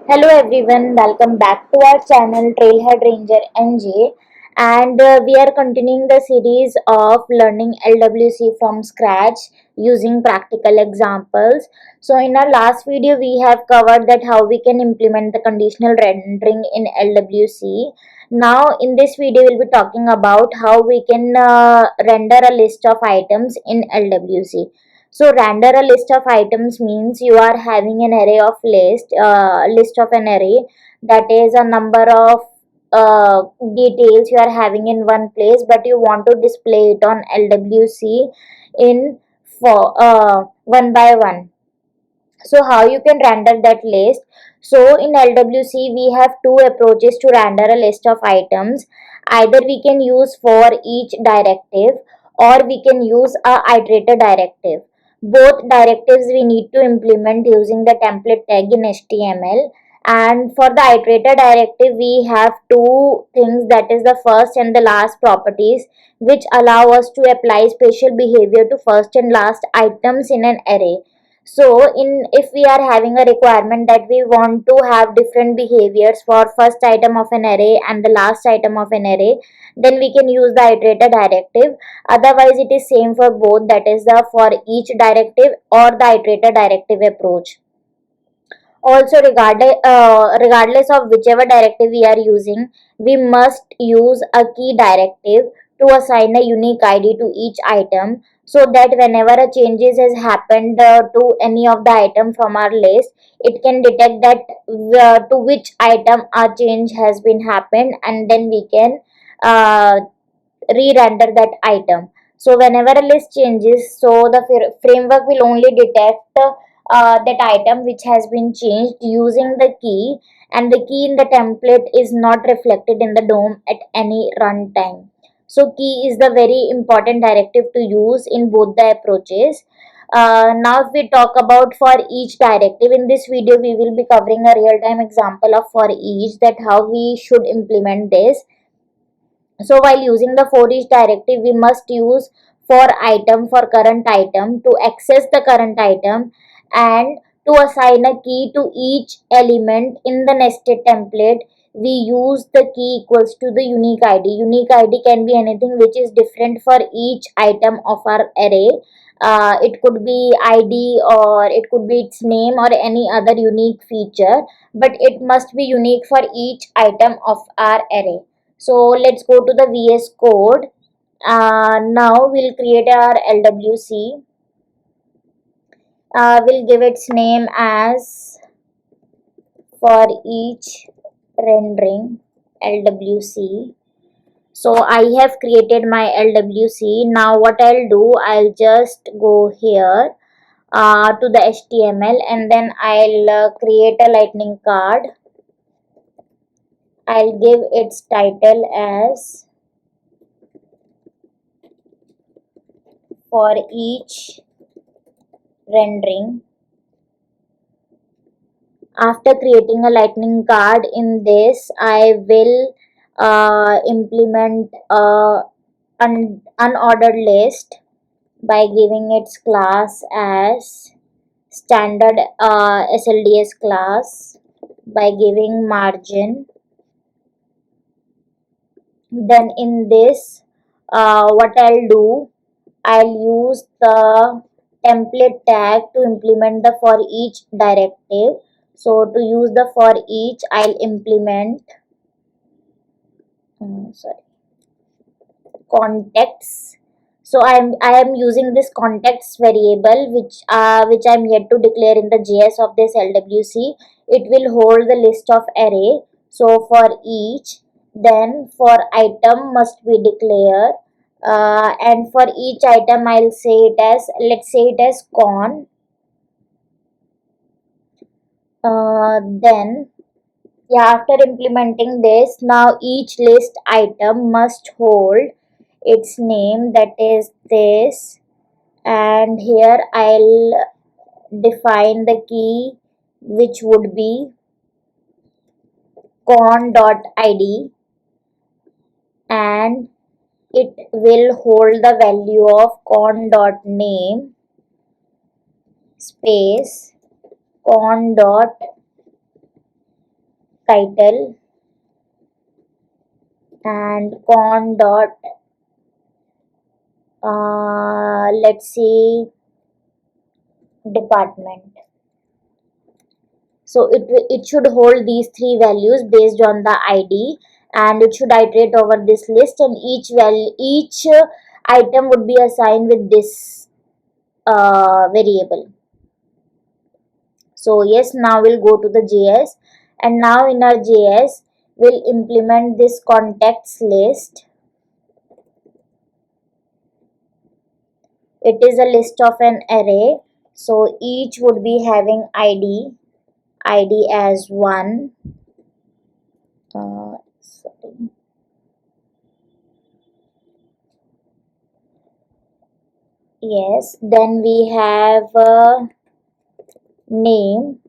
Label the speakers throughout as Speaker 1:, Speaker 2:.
Speaker 1: Hello everyone, welcome back to our channel Trailhead Ranger NJ, and we are continuing the series of learning LWC from scratch using practical examples. So in our last video we have covered that how we can implement the conditional rendering in LWC. Now in this video we'll be talking about how we can render a list of items in LWC. So render a list of items means you are having an array of list of an array, that is a number of details you are having in one place, but you want to display it on LWC in for one by one. So how you can render that list? So in LWC we have two approaches to render a list of items. Either we can use for each directive, or we can use a iterator directive. Both directives we need to implement using the template tag in HTML. And for the iterator directive we have two things, that is the first and the last properties, which allow us to apply special behavior to first and last items in an array. So in if we are having a requirement that we want to have different behaviors for first item of an array and the last item of an array, then we can use the iterator directive. Otherwise it is same for both, that is the for each directive or the iterator directive approach. Also regardless of whichever directive we are using, we must use a key directive to assign a unique id to each item, so that whenever a changes has happened to any of the item from our list, it can detect that to which item a change has been happened, and then we can uh, re-render that item. So whenever a list changes, so the framework will only detect that item which has been changed using the key, and the key in the template is not reflected in the DOM at any runtime. So key is the very important directive to use in both the approaches. Now if we talk about for each directive, in this video we will be covering a real-time example of for each, that how we should implement this. So while using the for each directive, we must use for item for current item to access the current item, and to assign a key to each element in the nested template. We use the key equals to the unique ID. Unique ID can be anything which is different for each item of our array. It could be ID, or it could be its name, or any other unique feature, but it must be unique for each item of our array. So let's go to the VS Code. Now we'll create our LWC. We'll give its name as for each rendering LWC. So I have created my LWC. Now what I'll do, I'll just go here to the HTML, and then I'll create a lightning card. I'll give its title as for each rendering. After creating a lightning card in this, I will implement an unordered list by giving its class as standard SLDS class, by giving margin. Then in this, what I'll do, I'll use the template tag to implement the for each directive. So to use the for each, I'll implement context. So I am using this context variable, which I'm yet to declare in the JS of this LWC. It will hold the list of array. So for each, then for item must be declared, and for each item I'll say it as, let's say it as con. Then yeah, after implementing this, now each list item must hold its name, that is this, and here I'll define the key, which would be con.id, and it will hold the value of con.name space con.id. title and con dot let's see department. So it should hold these three values based on the ID, and it should iterate over this list, and each item would be assigned with this variable. So yes, now we'll go to the JS, and now in our JS we'll implement this contacts list. It is a list of an array, so each would be having ID as 1. Sorry. Yes, then we have name.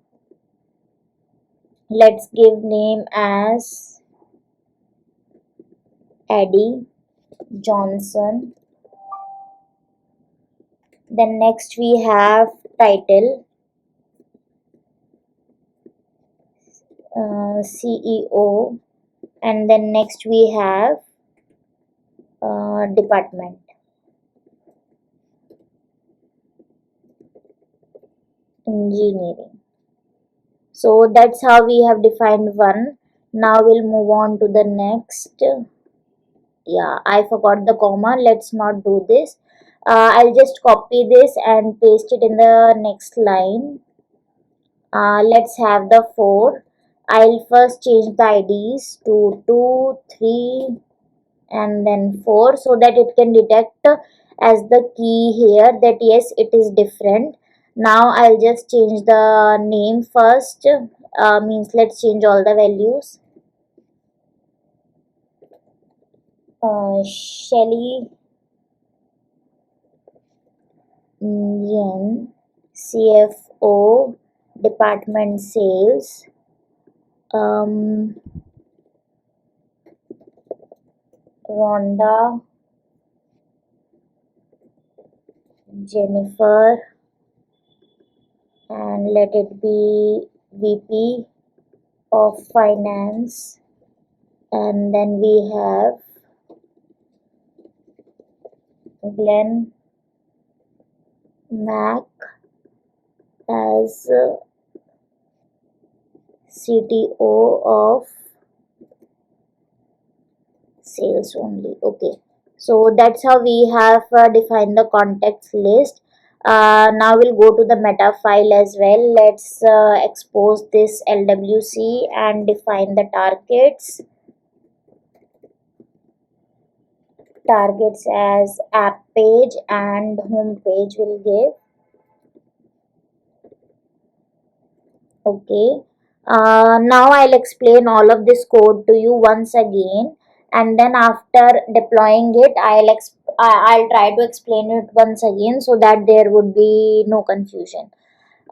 Speaker 1: Let's give name as Eddie Johnson. Then next we have title, CEO, and then next we have department, engineering. So that's how we have defined one. Now we'll move on to the next. Yeah, I forgot the comma. Let's not do this. I'll just copy this and paste it in the next line. Let's have the 4. I'll first change the IDs to 2, 3, and then 4, so that it can detect as the key here that yes, it is different. Now I'll just change the name first. Means let's change all the values. Shelly Yen, CFO, department sales. Rhonda, Jennifer, and let it be VP of finance, and then we have Glenn Mac as CTO of sales only. Okay, so that's how we have defined the contacts list. Now we'll go to the meta file as well. Let's expose this LWC and define the targets. Targets as app page and home page will give. Okay, now I'll explain all of this code to you once again, and then after deploying it I'll try to explain it once again so that there would be no confusion.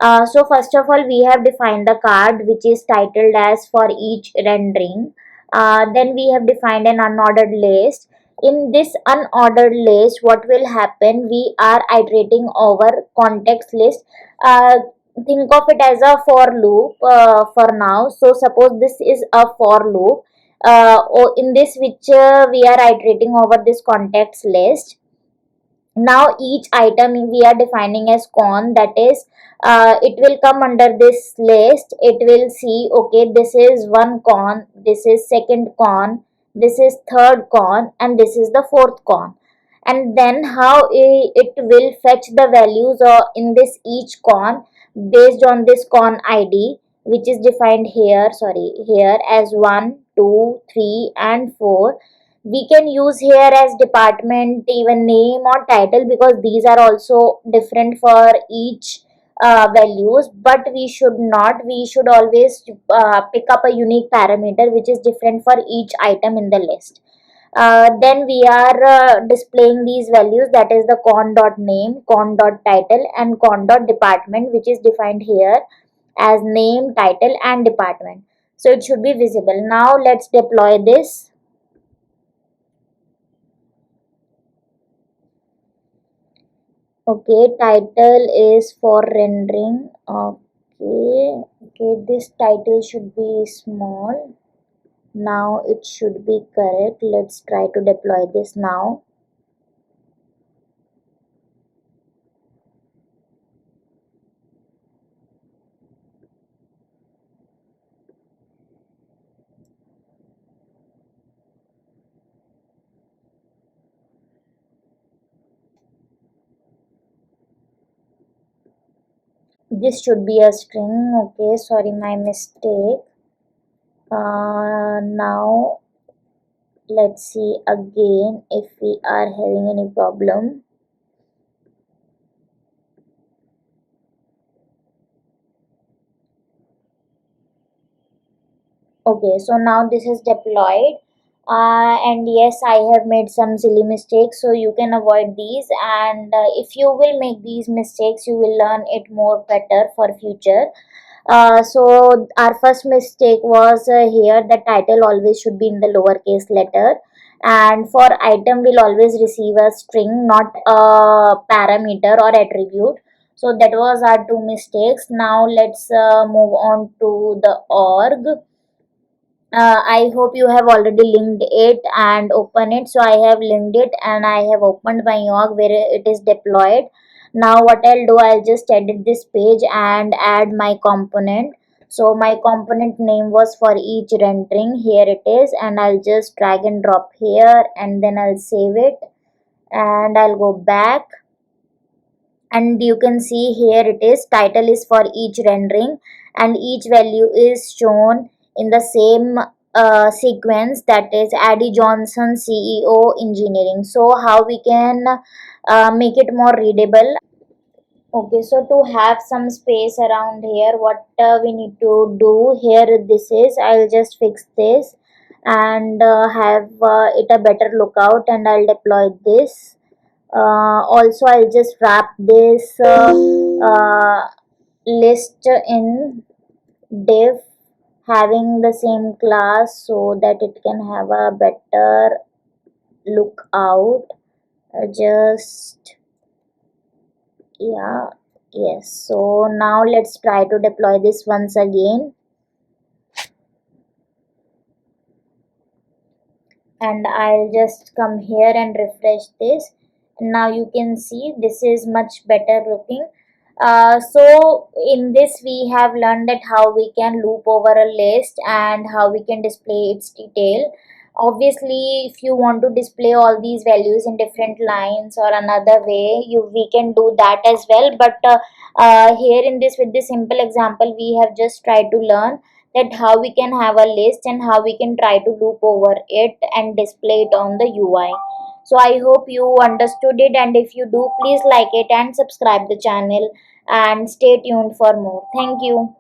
Speaker 1: So first of all, we have defined the card which is titled as for each rendering. Then we have defined an unordered list. In this unordered list, what will happen? We are iterating over context list. Think of it as a for loop for now. So suppose this is a for loop. Or in this which we are iterating over this context list. Now each item we are defining as con, that is it will come under this list. It will see, okay, this is one con, this is second con, this is third con, and this is the fourth con. And then how it will fetch the values in this each con based on this con ID, which is defined here, here as 1, 2, 3, and 4. We can use here as department, even name or title, because these are also different for each values, but we should not. We should always pick up a unique parameter which is different for each item in the list. Then we are displaying these values, that is the con dot name, con dot title, and con dot department, which is defined here as name, title, and department. So it should be visible. Now let's deploy this. Okay, title is for rendering. Okay, Okay, this title should be small. Now it should be correct. Let's try to deploy this now. This should be a string. Okay, sorry, my mistake. Now let's see again if we are having any problem. Okay, so now this is deployed. And yes, I have made some silly mistakes, so you can avoid these. And if you will make these mistakes, you will learn it more better for future. So our first mistake was here the title always should be in the lowercase letter, and for item we'll always receive a string, not a parameter or attribute. So that was our two mistakes. Now let's move on to the org. I hope you have already linked it and open it. So I have linked it and I have opened my org where it is deployed. Now what I'll do, I'll just edit this page and add my component. So my component name was for each rendering. Here it is, and I'll just drag and drop here, and then I'll save it, and I'll go back, and you can see here it is title is for each rendering, and each value is shown in the same sequence, that is Addy Johnson, CEO Engineering. So how we can make it more readable? Okay, so to have some space around here, what we need to do here, this is, I'll just fix this and have it a better lookout, and I'll deploy this. Also, I'll just wrap this list in div having the same class so that it can have a better lookout. Just, yeah, yes. So now let's try to deploy this once again. And I'll just come here and refresh this. Now you can see this is much better looking. So in this we have learned that how we can loop over a list and how we can display its detail. Obviously, if you want to display all these values in different lines or another way, we can do that as well. But here in this, with this simple example, we have just tried to learn that how we can have a list and how we can try to loop over it and display it on the UI. So I hope you understood it, and if you do, please like it and subscribe the channel, and stay tuned for more. Thank you.